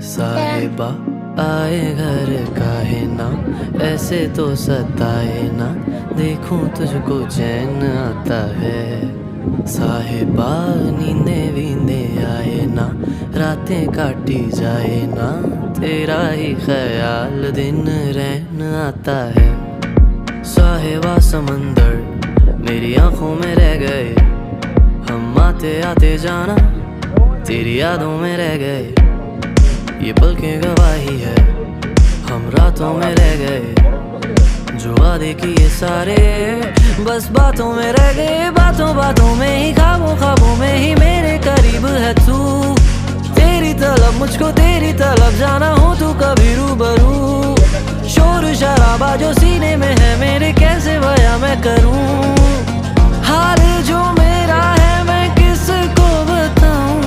साहिबा आए घर काहे ना, ऐसे तो सताए ना, देखूं तुझको चैन आता है। साहिबा नींदे वींदे आए ना, रातें काटी जाए ना, तेरा ही ख्याल दिन रहन आता है। साहिबा समंदर मेरी आंखों में रह गए, हम आते आते जाना तेरी यादों में रह गए। ये पल की गवाही है, हम रातों में रह गए, जो वादे किए सारे बस बातों में रह गए। बातों बातों में ही, ख्वाबों ख्वाबों में ही मेरे करीब है तू। तेरी तलब मुझको तेरी तलब जाना हो तू कभी रूबरू। शोर शराबा जो सीने में है मेरे, कैसे बयां मैं करूं। हाल जो मेरा है मैं किसको बताऊं।